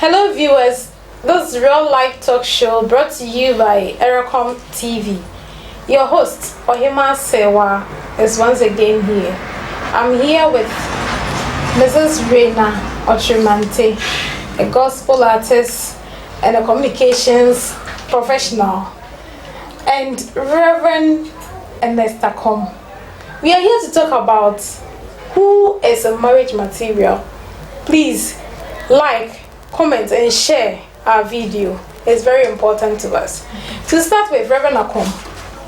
Hello viewers, this real life talk show brought to you by Ackom TV. Your host, Ohemaaserwaa, is once again here. I'm here with Mrs. Okyere Mantey, a gospel artist and a communications professional, and Reverend Ackom. We are here to talk about who is a marriage material. Please like, comment and share our video. It's very important to us. To start with, Reverend Ackom,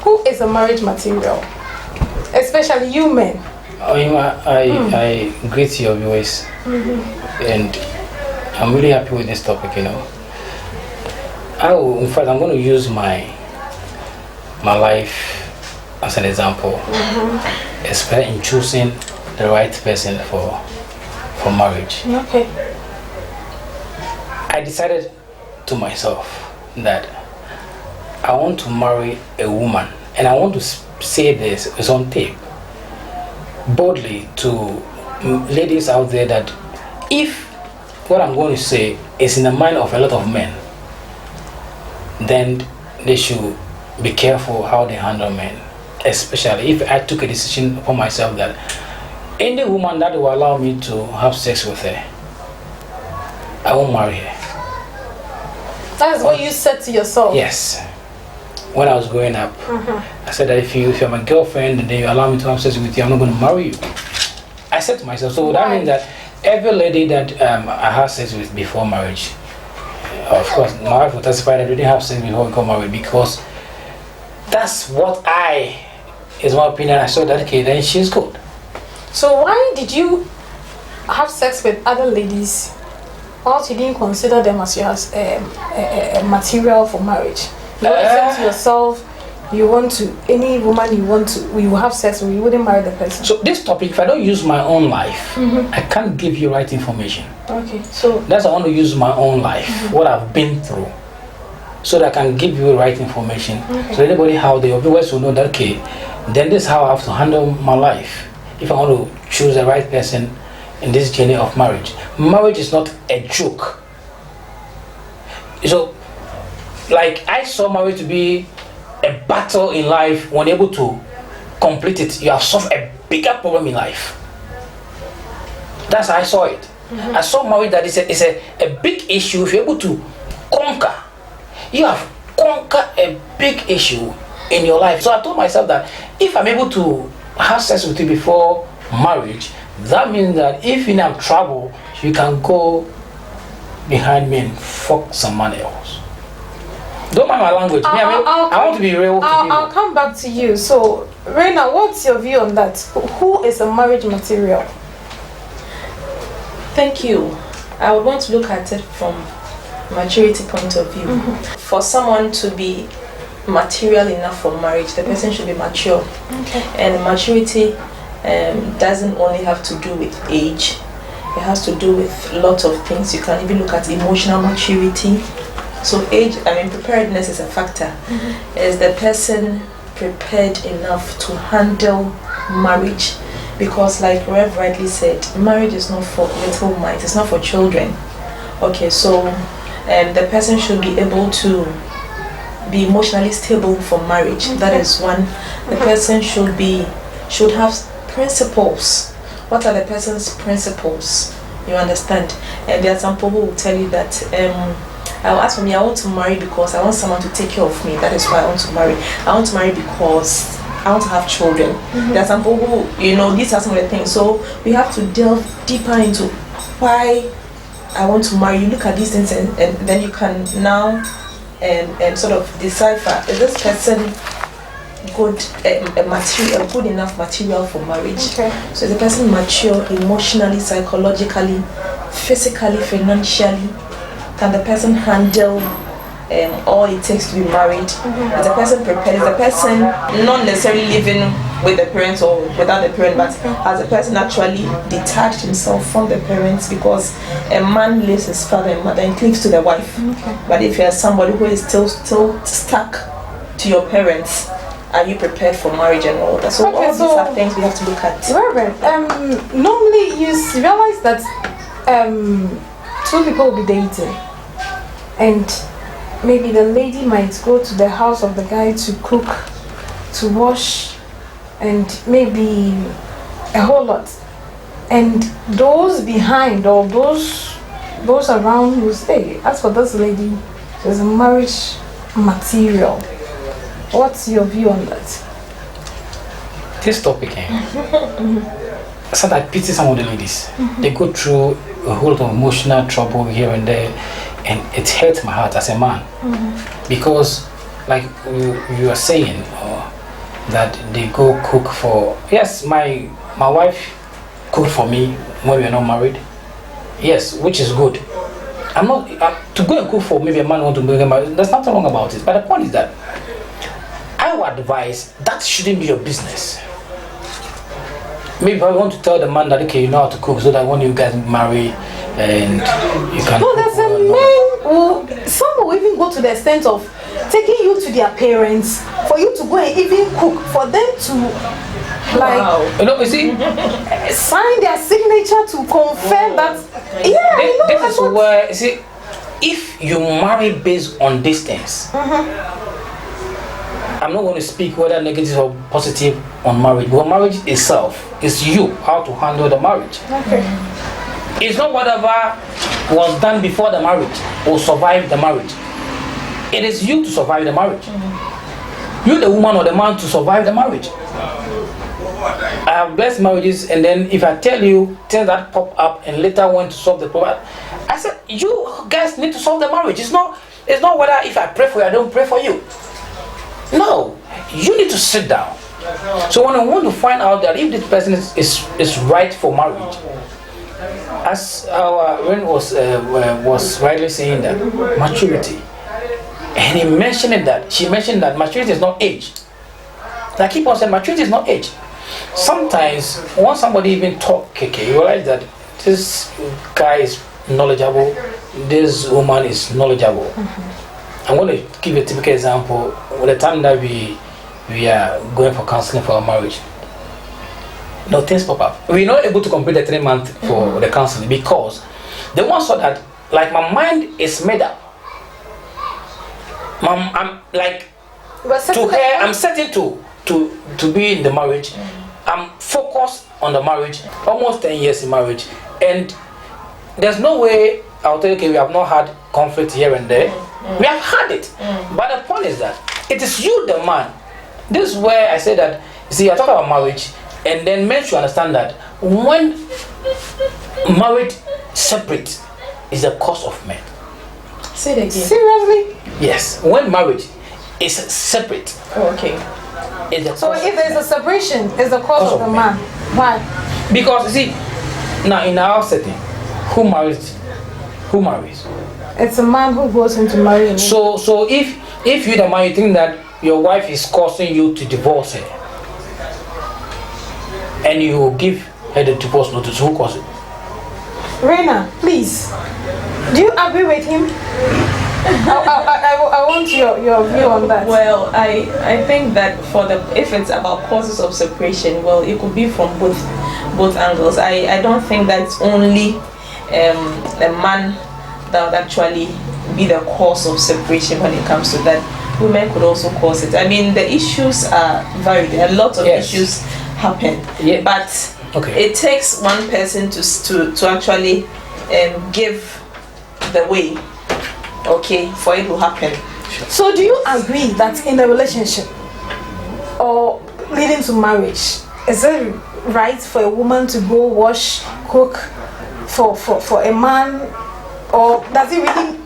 who is a marriage material? Especially you men. I greet your viewers, and I'm really happy with this topic, in fact, I'm going to use my life as an example, especially in choosing the right person for marriage. Okay. I decided to myself that I want to marry a woman, and I want to say this is on tape boldly to ladies out there that if what I'm going to say is in the mind of a lot of men, then they should be careful how they handle men, especially if I took a decision for myself that any woman that will allow me to have sex with her, I won't marry her. That is what you said to yourself? Yes. When I was growing up, I said that if you're my girlfriend and then you allow me to have sex with you, I'm not going to marry you. I said to myself, so that means that every lady that I had sex with before marriage, of course, my wife will testify that I didn't have sex before we got married, because that's what is my opinion. I saw that, okay, then she's good. So why did you have sex with other ladies whilst you didn't consider them as your a material for marriage? You said to yourself, you want to, any woman you want to, you will have sex with, you wouldn't marry the person. So this topic, if I don't use my own life, I can't give you right information. Okay, so that's I want to use my own life, what I've been through, so that I can give you right information. So anybody, how the viewers will know that, okay, then this is how I have to handle my life if I want to choose the right person in this journey of marriage. Marriage is not a joke. So, like, I saw marriage to be a battle in life. When able to complete it, you have solved a bigger problem in life. That's how I saw it. I saw marriage that is a big issue. If you're able to conquer, you have conquered a big issue in your life. So I told myself that if I'm able to have sex with you before marriage, that means that if you have trouble, you can go behind me and fuck someone else. Don't mind my language. I want to be real. I'll come back to you. So, Reina, what's your view on that? Who is a marriage material? Thank you. I would want to look at it from maturity point of view. For someone to be material enough for marriage, the person should be mature. And maturity doesn't only have to do with age. It has to do with a lot of things. You can even look at emotional maturity. So age, preparedness is a factor. Is the person prepared enough to handle marriage? Because like Rev rightly said, marriage is not for little minds, it's not for children. Okay, so the person should be able to be emotionally stable for marriage. That is one. The person should have principles. What are the person's principles? You understand? And there are some people who will tell you that as for me, I want to marry because I want someone to take care of me. That is why I want to marry. I want to marry because I want to have children. There are some people who, these are some of the things. So we have to delve deeper into why I want to marry. You look at these things and then you can now sort of decipher, is this person good enough material for marriage? So is the person mature emotionally, psychologically, physically, financially? Can the person handle all it takes to be married? Is the person prepared? Is the person not necessarily living with the parents or without the parent, but has the person actually detached himself from the parents? Because a man leaves his father and mother and cleaves to the wife. But if you're somebody who is still stuck to your parents, are you prepared for marriage and all that? So all these are things we have to look at. Reverend, normally you realize that two people will be dating, and maybe the lady might go to the house of the guy to cook, to wash, and maybe a whole lot. And those behind or those around will say, as for this lady, she's a marriage material. What's your view on that? This topic, so I pity some of the ladies. They go through a whole lot of emotional trouble here and there, and it hurts my heart as a man. Because, like you are saying, that they go cook for. Yes, my wife cooked for me when we were not married. Yes, which is good. I'm not to go and cook for maybe a man who want to get married. There's nothing wrong about it. But the point is that I would advise that shouldn't be your business. Maybe I want to tell the man that okay, you know how to cook, so that when you guys marry and you can. No, there's a man who some will even go to the extent of taking you to their parents for you to go and even cook for them to like. Wow. You know, you see, sign their signature to confirm that. Yeah, this is where you see, if you marry based on distance. I'm not going to speak whether negative or positive on marriage, but marriage itself is you, how to handle the marriage. Okay. It's not whatever was done before the marriage will survive the marriage. It is you to survive the marriage. You, the woman or the man, to survive the marriage. I have blessed marriages, and then if I tell you things that pop up and later want to solve the problem, I said, you guys need to solve the marriage. It's not whether if I pray for you, I don't pray for you. No, you need to sit down. So when I want to find out that if this person is right for marriage, as our friend was rightly saying that maturity, and she mentioned that maturity is not age. I keep on saying maturity is not age. Sometimes when somebody even talk, you realize that this guy is knowledgeable, this woman is knowledgeable. I'm going to give you a typical example. With the time that we are going for counseling for our marriage, things pop up. We're not able to complete the 3 months for the counseling because the one saw that like my mind is made up. I'm like to her. I'm setting to be in the marriage. I'm focused on the marriage. Almost 10 years in marriage, and there's no way I'll tell you, okay, we have not had conflict here and there. We have had it. But the point is that it is you, the man. This is where I say that, see, I talk about marriage, and then men should understand that when married separate is the cause of men. Say it again. Seriously? Yes. When marriage is separate. Oh, okay. So if there's a separation, it's the cause of the man. Why? Because you see, now in our setting, who marries? It's a man who goes into marriage. So if you the man, you think that your wife is causing you to divorce her, and you give her the divorce notice, who caused it? Reina, please, do you agree with him? I want your view on that. Well, I think that if it's about causes of separation, well, it could be from both angles. I don't think that's only the man that would actually be the cause of separation when it comes to that. Women could also cause it. I mean, the issues are varied. A lot of issues happen, but it takes one person to actually give the way, for it to happen. So do you agree that in a relationship or leading to marriage, is it right for a woman to go wash, cook for a man, or does it really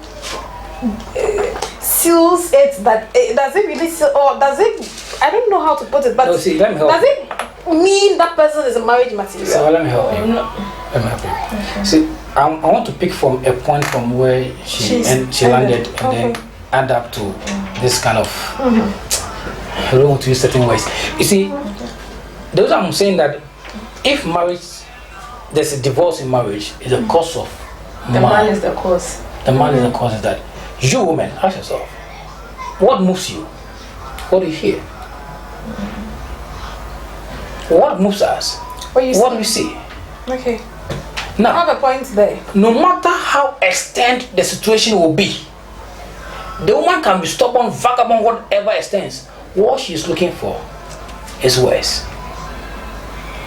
seals it that does it really seal, or does it, I don't know how to put it, but no, see, let me help. Does it mean that person is a marriage material? So let me help you. Let me help you. Okay. See, I want to pick from a point from where she landed, and then add up to this kind of I don't want to use certain words. You see, those I'm saying that if marriage, there's a divorce in marriage, is the cause of the man is the cause. The man is the cause is that you woman, ask yourself, what moves you? What do you hear? What moves us? What do we see? Okay. Now, I have a point there. no matter how extent the situation will be, the woman can be stubborn, vagabond, whatever extents. What she's looking for is worse.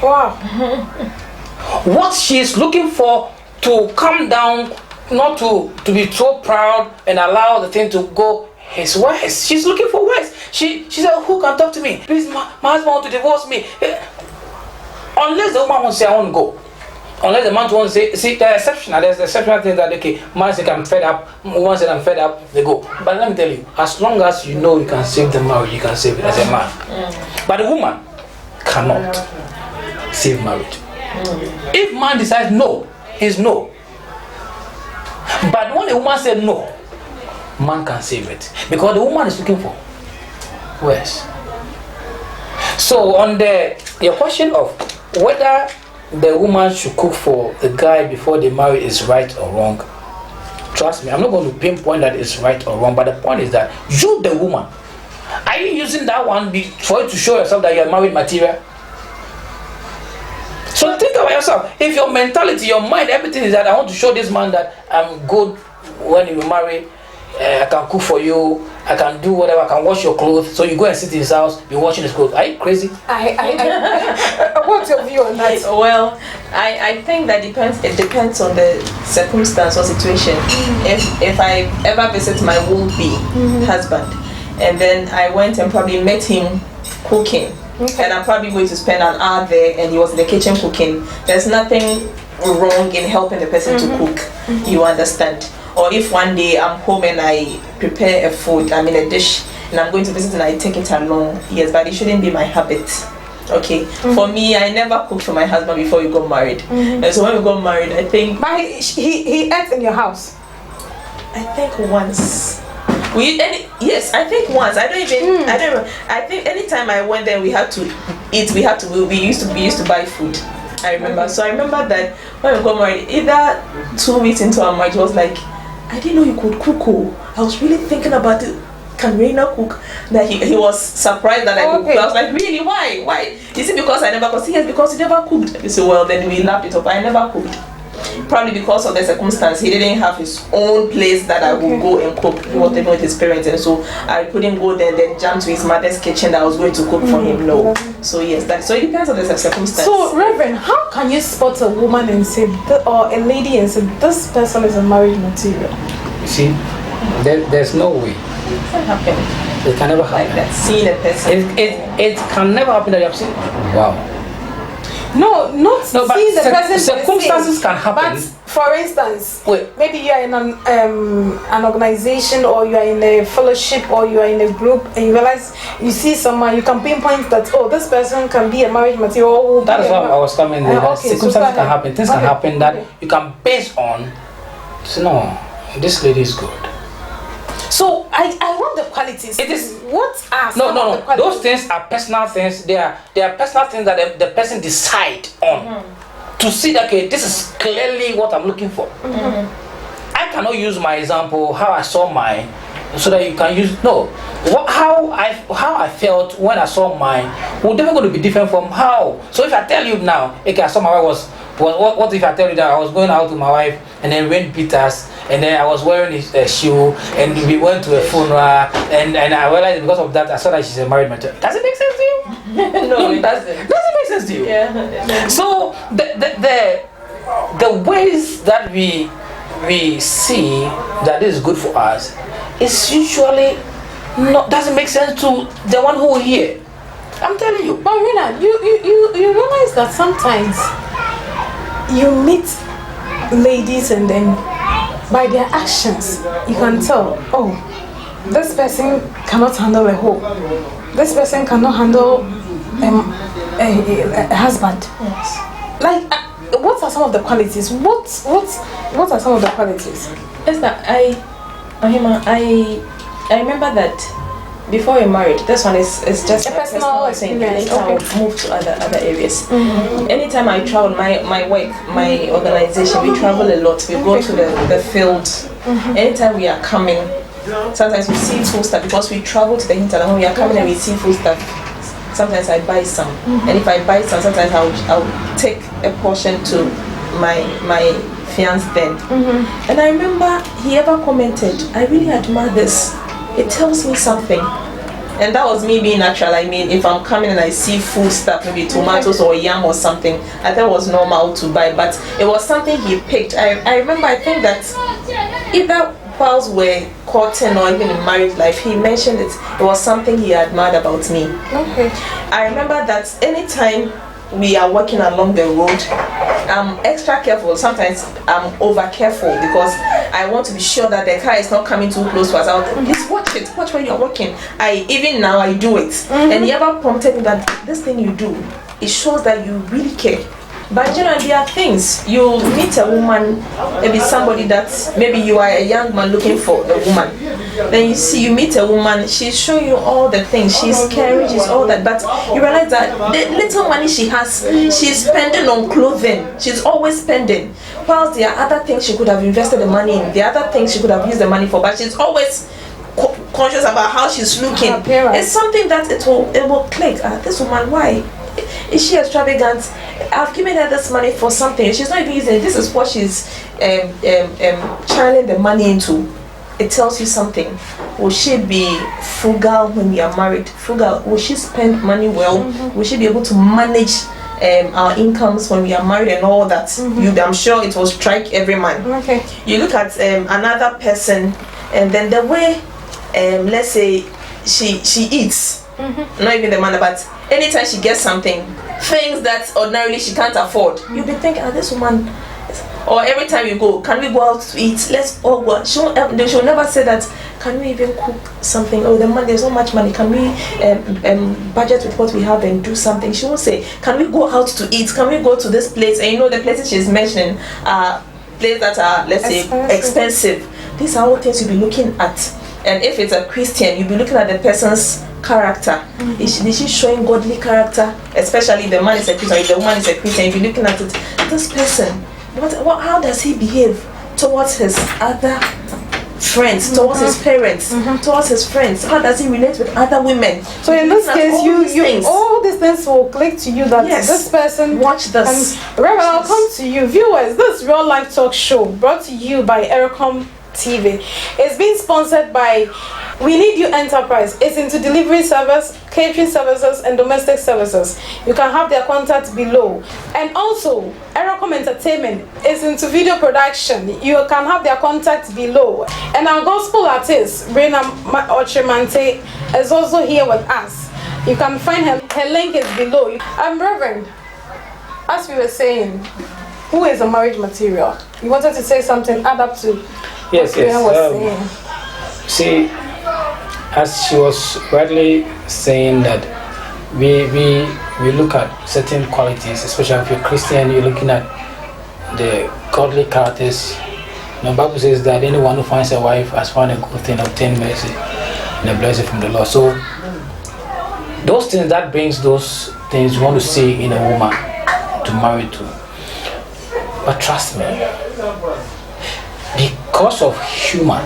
Wow. What she's looking for to come down, not to be so proud and allow the thing to go his worse. She's looking for worse. She said, who can talk to me? Please, my husband wants to divorce me. Unless the woman wants to say, I want to go. Unless the man wants to say, see, there's exceptional thing that, okay, man said I'm fed up, woman said I'm fed up, they go. But let me tell you, as long as you know you can save the marriage, you can save it as a man. But the woman cannot save marriage. If man decides no, he's no. But when a woman said no, man can save it. Because the woman is looking for worse. So on your question of whether the woman should cook for the guy before they marry is right or wrong, trust me, I'm not going to pinpoint that it's right or wrong, but the point is that you, the woman, are you using that one for you to show yourself that you're married material? So think about yourself. If your mentality, your mind, everything is that I want to show this man that I'm good when you marry, I can cook for you, I can do whatever, I can wash your clothes. So you go and sit in his house, you're washing his clothes. Are you crazy? What's your view on that? Well, I think that it depends on the circumstance or situation. If I ever visit my would-be husband, and then I went and probably met him cooking, and I'm probably going to spend an hour there and he was in the kitchen cooking, there's nothing wrong in helping the person to cook. You understand? Or if one day I'm home and I prepare a food, I mean a dish, and I'm going to visit and I take it along, yes, but it shouldn't be my habit. Okay, for me, I never cooked for my husband before we got married. And so when we got married, I think... But he ate in your house? I think once. Yes, I think once. I don't know. I think anytime I went there, we had to eat. We used to buy food. I remember. So I remember that when we got married, either 2 weeks into our marriage, it was like, I didn't know you could cook. I was really thinking about it. Can Reina cook? That he was surprised that I could cook. I was like, really? Why? Is it because I never cooked? Yes, because he never cooked. He said, well, then we lapped it up. I never cooked. Probably because of the circumstance, he didn't have his own place that I would go and cook. He was living with his parents, and so I couldn't go there and then jump to his mother's kitchen that I was going to cook for him. No. So yes, so it depends on the circumstance. So Reverend, how can you spot a woman and say, or a lady and say, this person is a marriage material? You see, there's no way. It can happen. It can never happen. Like that, seeing a person. It can never happen that you have seen. Wow. No, not seeing the person. Circumstances can happen. But for instance, wait, maybe you are in an organization, or you are in a fellowship, or you are in a group, and you realize you see someone, you can pinpoint that, oh, this person can be a marriage material. That is what I was coming there. Circumstances can happen. Things can happen that you can base on. So no, this lady is good. So I want the qualities. It is what are no. Those things are personal things. They are personal things that the person decide on to see that, okay, this is clearly what I'm looking for. I cannot use my example how I saw mine so that you can use how I felt when I saw mine will definitely going to be different from how. So if I tell you now, okay, I saw my wife was what if I tell you that I was going out with my wife and then rain beat us and then I was wearing a shoe and we went to a funeral and I realized because of that I saw that she's a married material. Does it make sense to you? No, it doesn't. Does it make sense to you? Yeah. So the ways that we see that this is good for us is usually doesn't make sense to the one who will hear. I'm telling you. But Rina, you realize that sometimes you meet ladies and then by their actions you can tell, oh, this person cannot handle a home, this person cannot handle a husband. Yes. Like what are some of the qualities? What are some of the qualities? Yes, that I remember that before we married, this one is just a personal experience. Later I'll move to other areas. Anytime I travel, my work, my organization, we travel a lot. We go to the field. Anytime we are coming, sometimes we see food stuff because we travel to the hinterland. When we are coming and we see food stuff, sometimes I buy some. And if I buy some, sometimes I'll take a portion to my fiance then. And I remember he ever commented, I really admire this. It tells me something. And that was me being natural. I mean, if I'm coming and I see food stuff, maybe tomatoes or yam or something, I thought it was normal to buy. But it was something he picked. I remember, I think that either whilst we're courting or even in married life, he mentioned it. It was something he admired about me. Okay. I remember that anytime we are walking along the road, I'm extra careful. Sometimes I'm over careful because I want to be sure that the car is not coming too close to us. I'll just watch when you're walking. Even now I do it. And he ever prompted me that this thing you do, it shows that you really care. But generally there are things, you'll meet a woman, maybe somebody that, maybe you are a young man looking for a woman. Then you meet a woman, she's showing you all the things, she's caring, she's all that, but you realize that the little money she has, she's spending on clothing, she's always spending. Whilst there are other things she could have invested the money in, there are other things she could have used the money for, but she's always conscious about how she's looking. It's something that it will click. This woman, why? Is she extravagant? I've given her this money for something. She's not even using it. This is what she's channeling the money into. It tells you something. Will she be frugal when we are married? Frugal. Will she spend money well? Will she be able to manage our incomes when we are married and all that? I'm sure it will strike every man. Okay. You look at another person, and then the way, let's say, she eats. Not even the money, but anytime she gets something, things that ordinarily she can't afford, you'll be thinking, this woman. Or every time you go, can we go out to eat? Let's all go out. She'll never say that. Can we even cook something? Oh, there's not much money. Can we budget with what we have and do something? She won't say, can we go out to eat? Can we go to this place? And the places she's mentioning are places that are, let's say, expensive. These are all things you'll be looking at. And if it's a Christian, you'll be looking at the person's character. Is she showing godly character? Especially if the man is a Christian, if the woman is a Christian, you'll be looking at it. This person, how does he behave towards his other friends, towards his parents, towards his friends? How does he relate with other women? So in this case, all these things will click to you that this person. Watch this. Reverend, I'll come to you, viewers. This real life talk show brought to you by Ackom TV. It's being sponsored by We Need You Enterprise. It's into delivery service, catering services, and domestic services. You can have their contact below. And also, Ackom Entertainment is into video production. You can have their contact below. And our gospel artist, Okyere Mantey, is also here with us. You can find her. Her link is below. Reverend, as we were saying, who is a marriage material? You wanted to say something, add up to. Yes. See, as she was rightly saying that we look at certain qualities, especially if you're Christian, you're looking at the godly characters. The Bible says that anyone who finds a wife has found a good thing, obtain mercy and a blessing from the Lord. So those things, that brings those things you want to see in a woman to marry to. But trust me, because of human,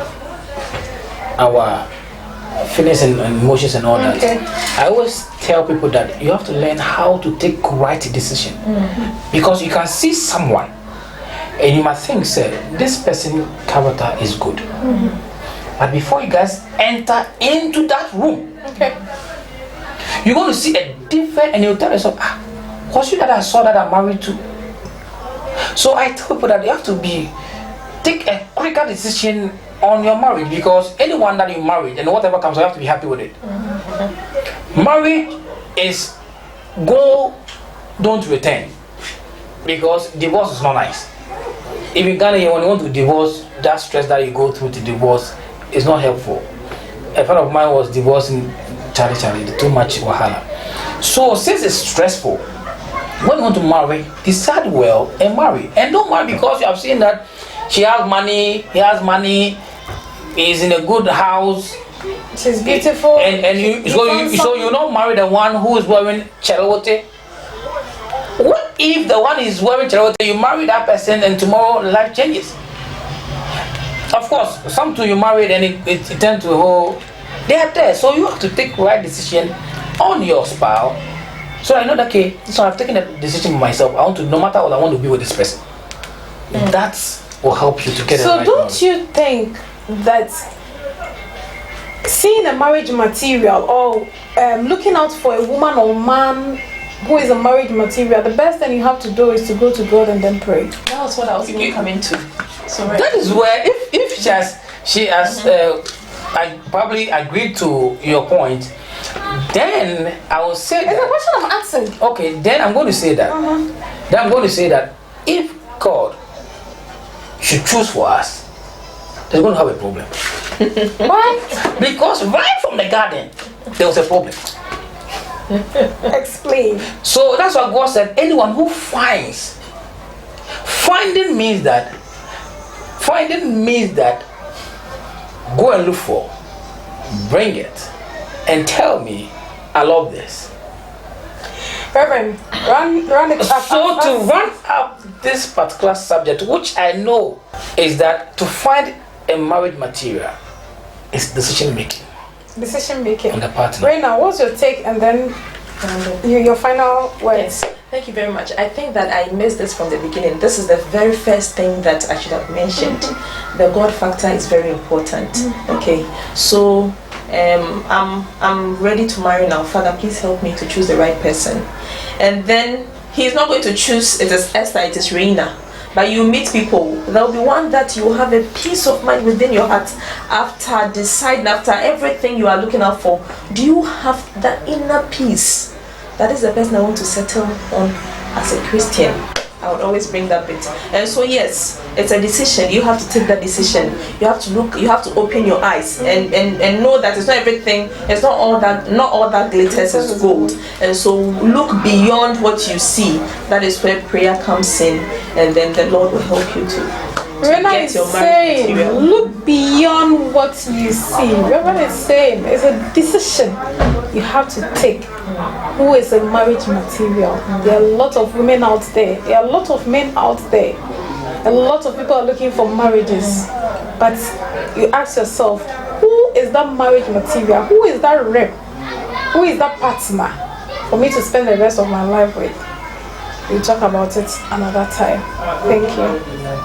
our feelings and emotions and all that, I always tell people that you have to learn how to take right decision. Because you can see someone and you might think, say, this person's character is good. But before you guys enter into that room, you're going to see a different, and you'll tell yourself, what's you that I saw that I'm married to? So I tell people that you have to take a quicker decision on your marriage, because anyone that you marry and whatever comes, you have to be happy with it. Marriage is go, don't return, because divorce is not nice. If in Ghana when you want to divorce, that stress that you go through to divorce is not helpful. A friend of mine was divorcing Charlie, too much wahala. So since it's stressful, when you want to marry, decide well and marry. And don't marry because you have seen that she has money, he has money, he's in a good house, she's beautiful, and you not marry the one who is wearing cherote. What if the one is wearing cherote, you marry that person and tomorrow life changes? Of course, some two you married and it turns to a whole. They are there, so you have to take right decision on your spouse. So I know that, okay, so I've taken a decision for myself. I want to, no matter what, I want to be with this person. That will help you to get So right don't knowledge. you think that seeing a marriage material or looking out for a woman or man who is a marriage material, the best thing you have to do is to go to God and then pray? That was what I was even coming to. So That is where, if she has I probably agreed to your point, then I will say It's a that. question I'm asking. Okay, then I'm going to say that. Then I'm going to say that if God should choose for us, they're going to have a problem. Why? Because right from the garden, there was a problem. Explain. So that's what God said. Anyone who finds, finding means that go and look for, bring it, and tell me, I love this. Reverend, run it up. So to run up this particular subject, which I know is that to find a marriage material is decision making making. on the partner. Right now, what's your take and then your final words? Yes, thank you very much. I think that I missed this from the beginning. This is the very first thing that I should have mentioned. The God factor is very important. Okay, so I'm ready to marry now. Father, please help me to choose the right person. And then He's not going to choose it is Esther, it is Reina. But you meet people, there will be one that you have a peace of mind within your heart after deciding, after everything you are looking out for. Do you have that inner peace? That is the person I want to settle on as a Christian. I would always bring that bit. And so yes, it's a decision. You have to take that decision. You have to look, you have to open your eyes and know that it's not everything, it's not all that glitters is gold. And so look beyond what you see. That is where prayer comes in, and then the Lord will help you to get your marriage material. Look beyond what you see. Reverend is saying it's a decision you have to take. Who is a marriage material? There are a lot of women out there. There are a lot of men out there. A lot of people are looking for marriages. But you ask yourself, who is that marriage material? Who is that rep? Who is that partner for me to spend the rest of my life with? We'll talk about it another time. Thank you.